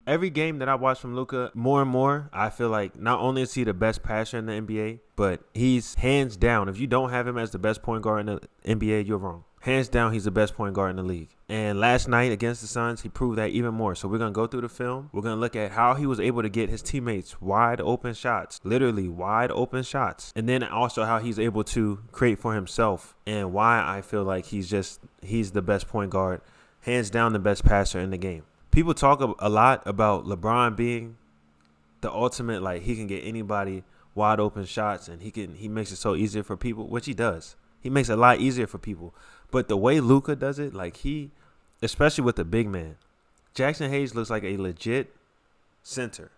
every game that I watch from Luka, more and more, I feel like not only is he the best passer in the NBA, but he's hands down. If you don't have him as the best point guard in the NBA, you're wrong. Hands down, he's the best point guard in the league. And last night against the Suns, he proved that even more. So we're going to go through the film. We're going to look at how he was able to get his teammates wide open shots, literally wide open shots. And then also how he's able to create for himself and why I feel like he's the best point guard, hands down the best passer in the game. People talk a lot about LeBron being the ultimate, like he can get anybody wide open shots and he makes it so easier for people, which he does. He makes it a lot easier for people. But the way Luka does it, like especially with the big man, Jackson Hayes looks like a legit center.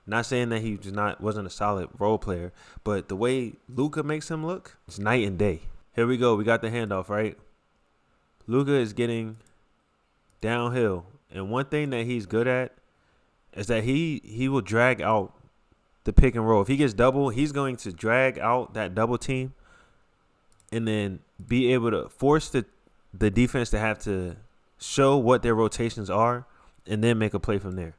Not saying that he wasn't a solid role player, but the way Luka makes him look, it's night and day. Here we go. We got the handoff, right? Luka is getting downhill. And one thing that he's good at is that he will drag out the pick and roll. If he gets double, he's going to drag out that double team and then be able to force the defense to have to show what their rotations are and then make a play from there.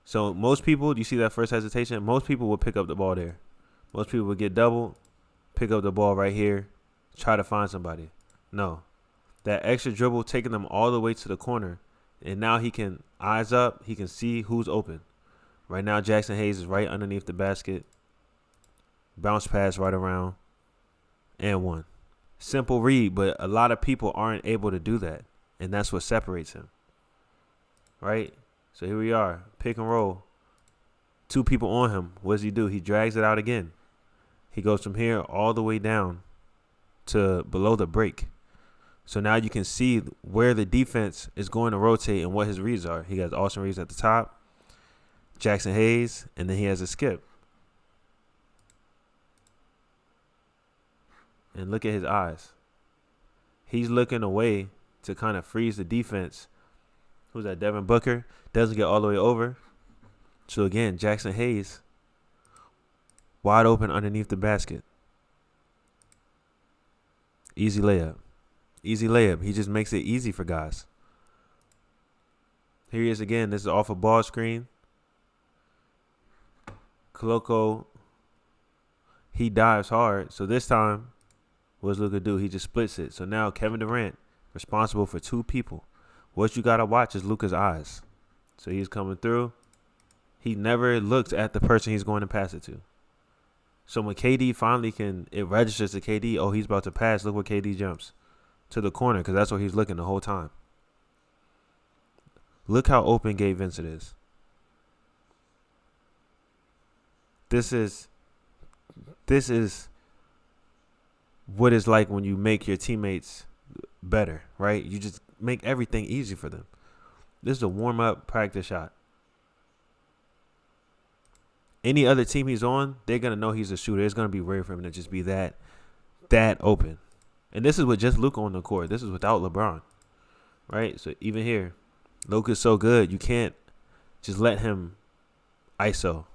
So most people, you see that first hesitation, most people will pick up the ball there. Most people will get doubled, pick up the ball right here, try to find somebody. No. That extra dribble taking them all the way to the corner. And now he can eyes up. He can see who's open. Right now, Jackson Hayes is right underneath the basket. Bounce pass right around. And one. Simple read, but a lot of people aren't able to do that. And that's what separates him. Right? So here we are. Pick and roll. Two people on him. What does he do? He drags it out again. He goes from here all the way down to below the break. So now you can see where the defense is going to rotate and what his reads are. He got Austin Reeves at the top, Jackson Hayes, and then he has a skip. And look at his eyes. He's looking away to kind of freeze the defense. Who's that? Devin Booker doesn't get all the way over. So again, Jackson Hayes wide open underneath the basket. Easy layup. Easy layup. He just makes it easy for guys. Here he is again. This is off a ball screen. Koloko, he dives hard. So this time, what does Luka do? He just splits it. So now Kevin Durant, responsible for two people. What you got to watch is Luka's eyes. So he's coming through. He never looks at the person he's going to pass it to. So when KD finally it registers to KD, oh, he's about to pass. Look where KD jumps. To the corner, because that's where he's looking the whole time. Look how open Gabe Vincent is. This is what it's like when you make your teammates better, right? You just make everything easy for them. This is a warm-up practice shot. Any other team he's on, they're going to know he's a shooter. It's going to be rare for him to just be that open. And this is with just Luka on the court. This is without LeBron, right? So even here, Luka's so good, you can't just let him ISO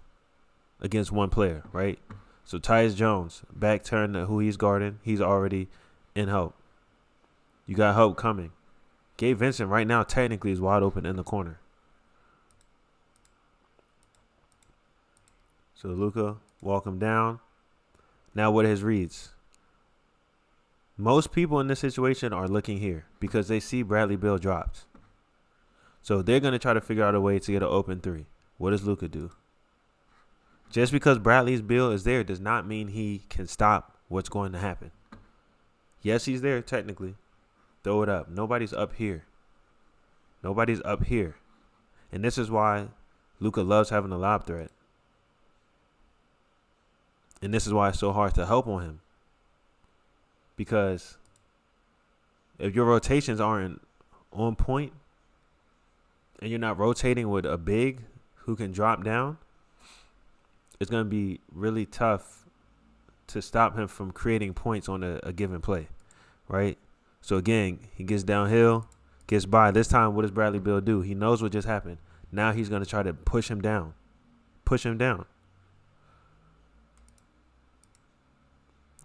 against one player, right? So Tyus Jones, back turn to who he's guarding. He's already in help. You got help coming. Gabe Vincent right now technically is wide open in the corner. So Luka, walk him down. Now what are his reads? Most people in this situation are looking here because they see Bradley Beal dropped. So they're going to try to figure out a way to get an open three. What does Luka do? Just because Bradley's Beal is there does not mean he can stop what's going to happen. Yes, he's there technically. Throw it up. Nobody's up here. Nobody's up here. And this is why Luka loves having a lob threat. And this is why it's so hard to help on him. Because if your rotations aren't on point and you're not rotating with a big who can drop down, it's going to be really tough to stop him from creating points on a given play, right? So, again, he gets downhill, gets by. This time, what does Bradley Beal do? He knows what just happened. Now he's going to try to push him down. Push him down.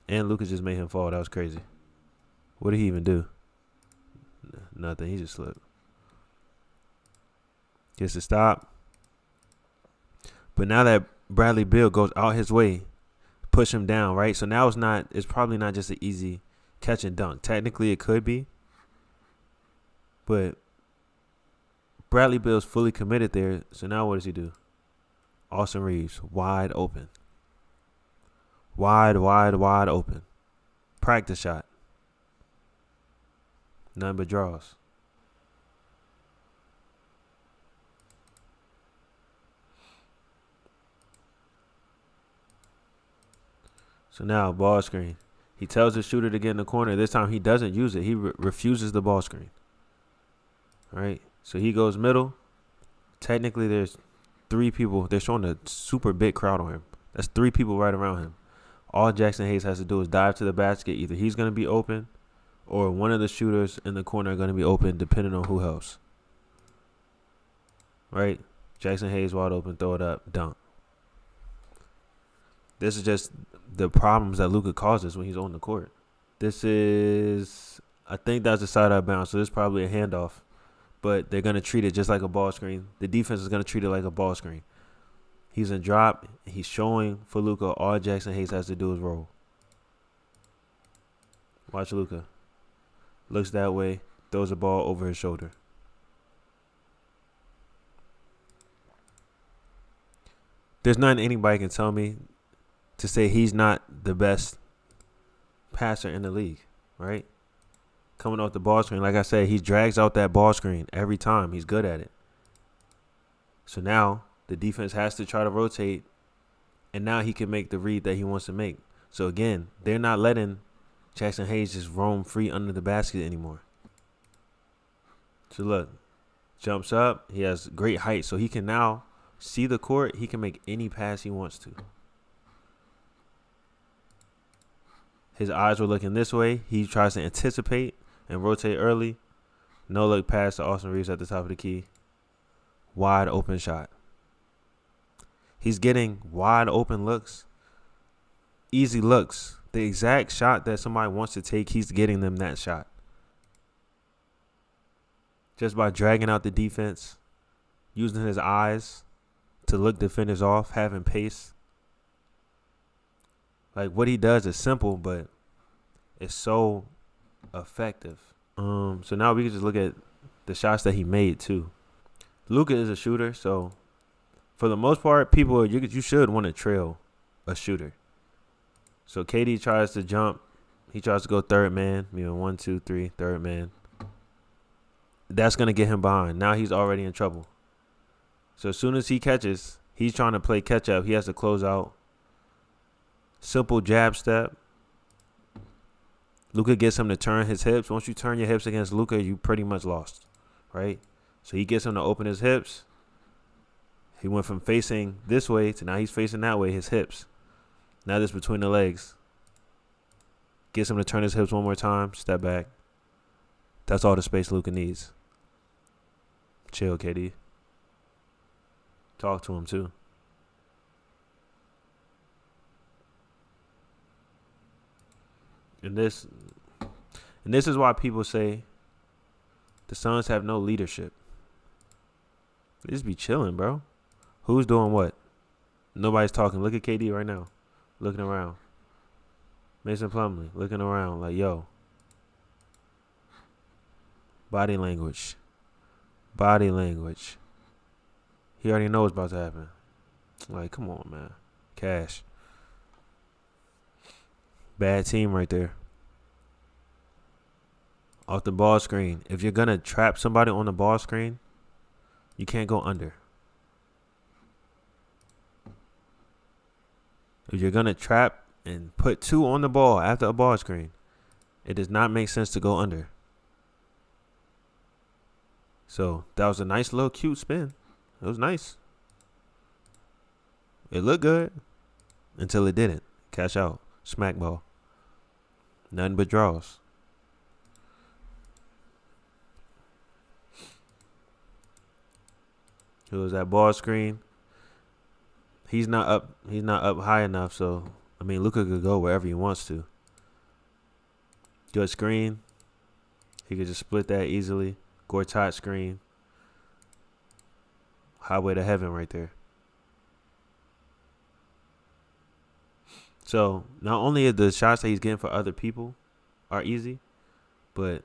And Lucas just made him fall. That was crazy. What did he even do? Nothing. He just slipped. Gets a stop. But now that Bradley Beal goes out his way, push him down, right? So now it's probably not just an easy catch and dunk. Technically it could be. But Bradley Beal's fully committed there. So now what does he do? Austin Reeves, wide open. Wide open. Practice shot. None but draws. So now ball screen. He tells the shooter to get in the corner. This time he doesn't use it. He refuses the ball screen. All right. So he goes middle. Technically there's 3 people. They're showing a super big crowd on him. That's 3 people right around him. All Jackson Hayes has to do is dive to the basket. Either he's going to be open or one of the shooters in the corner are going to be open depending on who helps. Right? Jackson Hayes wide open, throw it up, dunk. This is just the problems that Luka causes when he's on the court. This is, I think that's a side out of bounds, so this is probably a handoff. But they're going to treat it just like a ball screen. The defense is going to treat it like a ball screen. He's in drop. He's showing for Luka. All Jackson Hayes has to do is roll. Watch Luka. Looks that way. Throws the ball over his shoulder. There's nothing anybody can tell me to say he's not the best passer in the league, right? Coming off the ball screen, like I said, he drags out that ball screen every time. He's good at it. So now the defense has to try to rotate, and now he can make the read that he wants to make. So again, they're not letting Jackson Hayes just roam free under the basket anymore. So look, jumps up. He has great height, so he can now see the court. He can make any pass he wants to. His eyes were looking this way. He tries to anticipate and rotate early. No look pass to Austin Reeves at the top of the key. Wide open shot. He's getting wide open looks. Easy looks. The exact shot that somebody wants to take, he's getting them that shot. Just by dragging out the defense, using his eyes to look defenders off, having pace. Like, what he does is simple, but it's so effective. So now we can just look at the shots that he made too. Luka is a shooter, so for the most part, people you should want to trail a shooter. So KD tries to jump. He tries to go third man. 1, 2, 3, third man. That's going to get him behind. Now he's already in trouble. So as soon as he catches, he's trying to play catch up. He has to close out. Simple jab step. Luka gets him to turn his hips. Once you turn your hips against Luka, you pretty much lost, right? So he gets him to open his hips. He went from facing this way to now he's facing that way, his hips. Now this between the legs. Gets him to turn his hips one more time, step back. That's all the space Luka needs. Chill, KD. Talk to him too. And this is why people say the Suns have no leadership. They just be chilling, bro. Who's doing what? Nobody's talking. Look at KD right now. Looking around. Mason Plumlee looking around like, yo. Body language. Body language. He already knows what's about to happen. Like, come on, man. Cash. Bad team right there. Off the ball screen. If you're going to trap somebody on the ball screen, you can't go under. If you're going to trap and put 2 on the ball after a ball screen, it does not make sense to go under. So that was a nice little cute spin. It was nice. It looked good until it didn't. Cash out. Smack ball. Nothing but draws. It was that ball screen. He's not up high enough, so I mean Luka could go wherever he wants to. Good screen. He could just split that easily. Gortat screen. highway to heaven right there. So not only is the shots that he's getting for other people are easy, but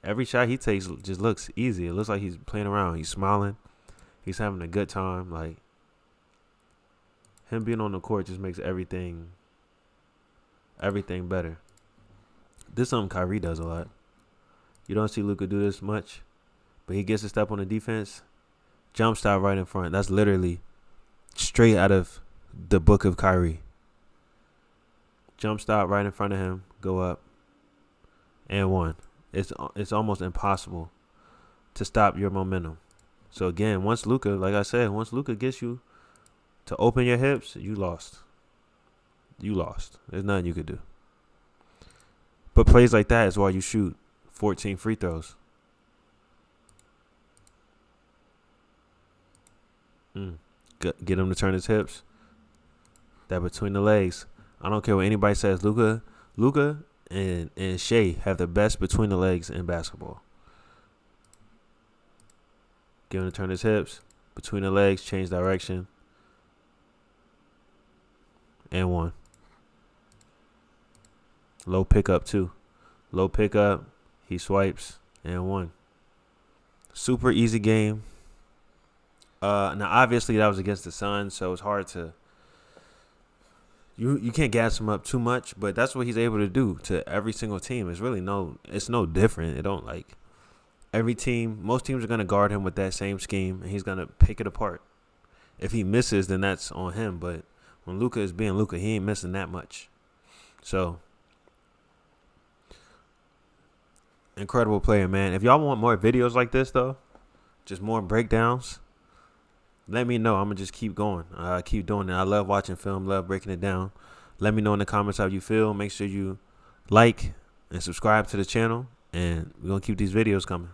every shot he takes just looks easy. It looks like he's playing around. He's smiling. He's having a good time. Like, him being on the court just makes everything better. This is something Kyrie does a lot. You don't see Luka do this much, but he gets a step on the defense, jump stop right in front. That's literally straight out of the book of Kyrie. Jump stop right in front of him, go up, and one. It's almost impossible to stop your momentum. So again, once Luka gets you to open your hips, you lost. There's nothing you could do. But plays like that is why you shoot 14 free throws. Get him to turn his hips. That between the legs. I don't care what anybody says. Luka and Shea have the best between the legs in basketball. Get him to turn his hips. Between the legs, change direction. And one. Low pickup too. Low pickup. He swipes and one. Super easy game. Now obviously that was against the Suns, so it's hard to. You can't gas him up too much, but that's what he's able to do to every single team. It's no different. It don't like every team. Most teams are gonna guard him with that same scheme, and he's gonna pick it apart. If he misses, then that's on him. But when Luka is being Luka, he ain't missing that much. So. Incredible player, man. If y'all want more videos like this, though, just more breakdowns, let me know. I'm going to just keep going. Keep doing it. I love watching film, love breaking it down. Let me know in the comments how you feel. Make sure you like and subscribe to the channel, and we're going to keep these videos coming.